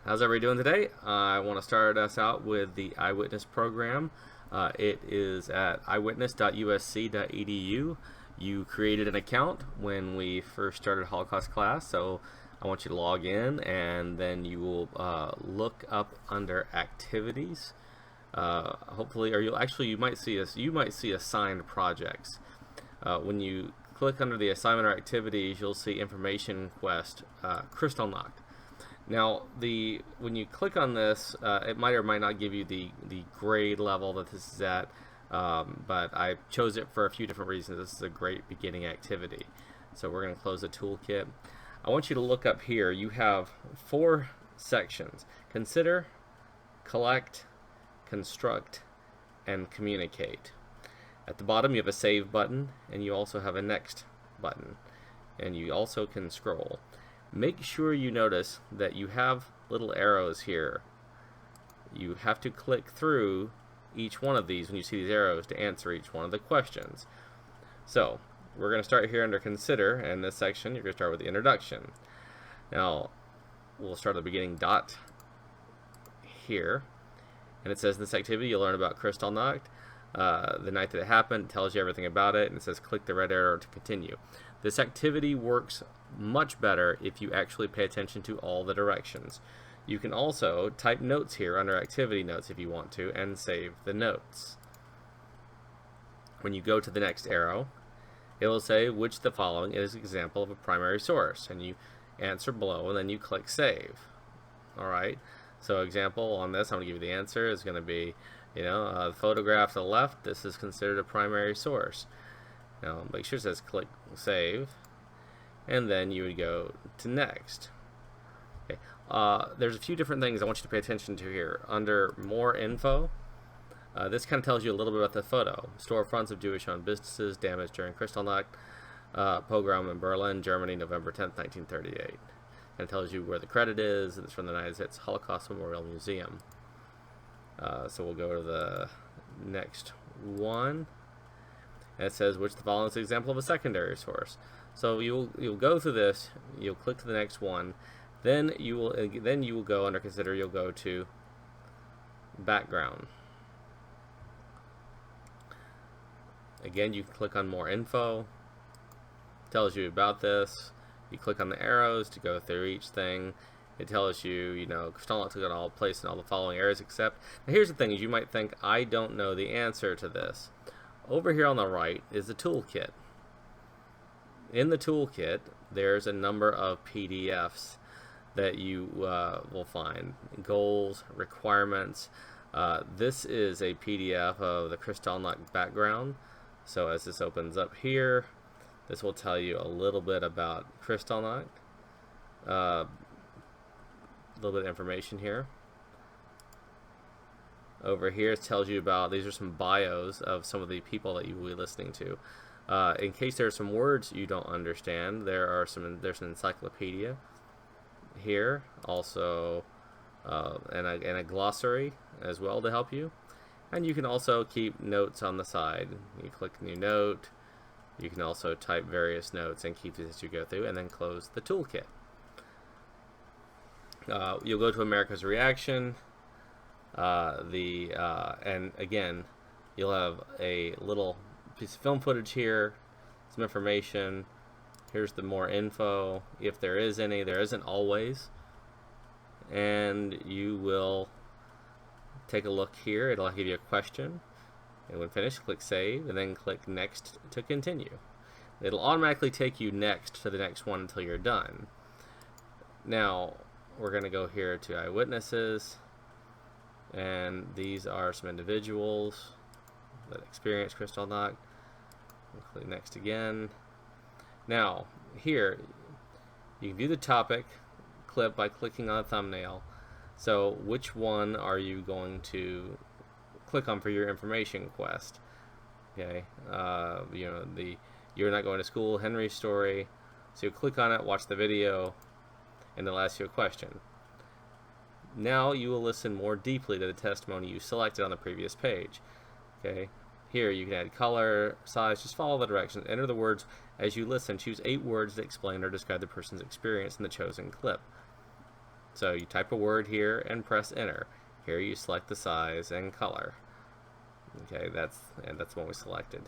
How's everybody doing today? I want to start us out with the iWitness program. It is at iWitness.usc.edu. You created an account when we first started Holocaust class, so I want you to log in, and then you will look up under activities. Hopefully, or you might see assigned projects. When you click under the assignment or activities, you'll see information quest Kristallnacht. Now, when you click on this, it might or might not give you the grade level that this is at, but I chose it for a few different reasons. This is a great beginning activity. So we're going to close the toolkit. I want you to look up here. You have 4 sections: consider, collect, construct, and communicate. At the bottom you have a save button, and you also have a next button, and you also can scroll. Make sure you notice that you have little arrows here. You have to click through each one of these when you see these arrows to answer each one of the questions. So we're going to start here under consider, and this section you're going to start with the introduction. Now we'll start at the beginning dot here, and it says in this activity you'll learn about Kristallnacht, the night that it happened. It tells you everything about it, and it says click the red arrow to continue. This activity works much better if you actually pay attention to all the directions. You can also type notes here under activity notes if you want to, and save the notes. When you go to the next arrow, it will say which of the following is an example of a primary source, and you answer below, and then you click save. Alright, so example on this, I'm going to give you the answer, is going to be, the photograph to the left. This is considered a primary source. Now make sure it says click save, and then you would go to next. Okay. There's a few different things I want you to pay attention to here. Under more info, this kind of tells you a little bit about the photo. Storefronts of Jewish-owned businesses damaged during Kristallnacht pogrom in Berlin, Germany, November 10th, 1938. And it tells you where the credit is, and it's from the United States Holocaust Memorial Museum. So we'll go to the next one. And it says which the following is an example of a secondary source. So you'll go through this. You'll click to the next one. Then you will go under consider. You'll go to background. Again, you can click on more info. It tells you about this. You click on the arrows to go through each thing. It tells you, Kristallnacht took all place in all the following areas except. Now here's the thing: is you might think I don't know the answer to this. Over here on the right is the toolkit. In the toolkit, there's a number of PDFs that you will find. Goals, requirements. This is a PDF of the Kristallnacht background. So as this opens up here, this will tell you a little bit about Kristallnacht. A little bit of information here. Over here it tells you about, these are some bios of some of the people that you will be listening to. In case there are some words you don't understand, there's an encyclopedia here, also and a glossary as well to help you. And you can also keep notes on the side. You click new note. You can also type various notes and keep these as you go through, and then close the toolkit. You'll go to America's reaction. And again, you'll have a little piece of film footage here, some information. Here's the more info, if there is any. There isn't always. And you will take a look here. It'll give you a question, and when finished, click save, and then click next to continue. It'll automatically take you next to the next one until you're done. Now we're going to go here to eyewitnesses. And these are some individuals that experienced Kristallnacht. We'll click next again. Now, here, you can view the topic clip by clicking on a thumbnail. So, which one are you going to click on for your information quest? Okay, You're Not Going to School, Henry's story. So you click on it, watch the video, and it'll ask you a question. Now you will listen more deeply to the testimony you selected on the previous page. Okay, here you can add color, size, just follow the directions. Enter the words as you listen. Choose 8 words that explain or describe the person's experience in the chosen clip. So you type a word here and press enter. Here you select the size and color. Okay, that's one we selected.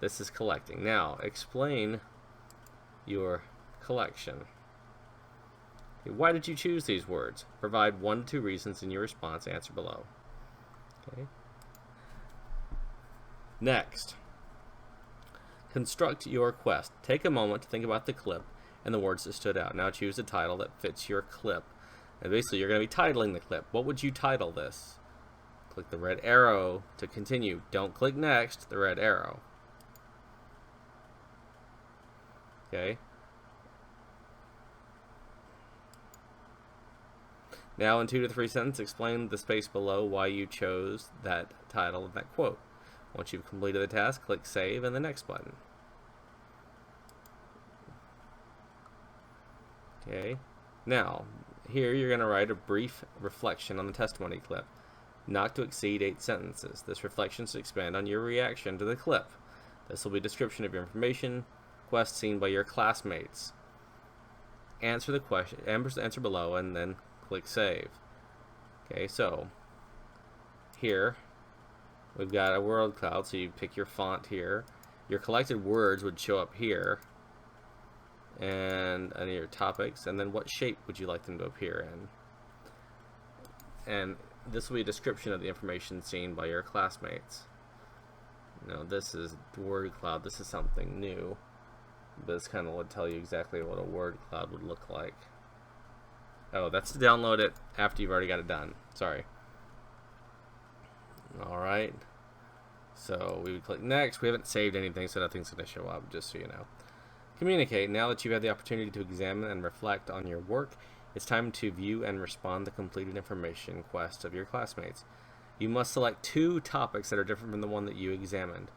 This is collecting. Now explain your collection. Okay, why did you choose these words? Provide 1 to 2 reasons in your response. Answer below. Okay. Next, construct your quest. Take a moment to think about the clip and the words that stood out. Now choose a title that fits your clip. And basically you're going to be titling the clip. What would you title this? Click the red arrow to continue. Don't click next, the red arrow. Okay. Now in 2 to 3 sentences, explain the space below why you chose that title of that quote. Once you've completed the task, click Save and the Next button. Okay. Now, here you're going to write a brief reflection on the testimony clip. Not to exceed 8 sentences. This reflection should expand on your reaction to the clip. This will be a description of your information, quest seen by your classmates. Answer the question, answer below, and then click Save. Okay, so here we've got a word cloud, so you pick your font here. Your collected words would show up here, and under your topics, and then what shape would you like them to appear in. And this will be a description of the information seen by your classmates. Now this is word cloud. This is something new, but this kind of would tell you exactly what a word cloud would look like. Oh, that's to download it after you've already got it done. Sorry. Alright. So we would click next. We haven't saved anything, so nothing's going to show up, just so you know. Communicate. Now that you've had the opportunity to examine and reflect on your work, it's time to view and respond to the completed information quest of your classmates. You must select 2 topics that are different from the one that you examined.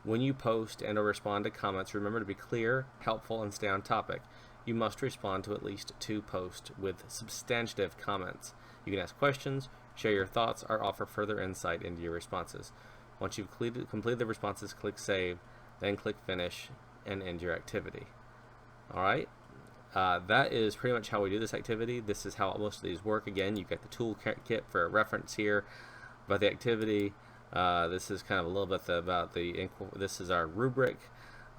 When you post and or respond to comments, remember to be clear, helpful, and stay on topic. You must respond to at least 2 posts with substantive comments. You can ask questions, share your thoughts, or offer further insight into your responses. Once you've completed the responses, click Save, then click Finish, and end your activity. Alright, that is pretty much how we do this activity. This is how most of these work. Again, you get the toolkit for a reference here about the activity. This is kind of a little bit about this is our rubric,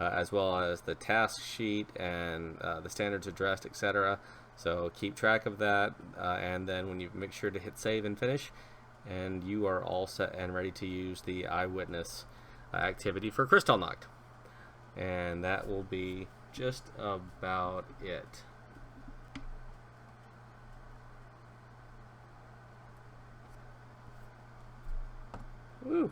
as well as the task sheet and the standards addressed, etc. So keep track of that, and then when you make sure to hit Save and Finish, and you are all set and ready to use the iWitness activity for Kristallnacht. And that will be just about it. Woo!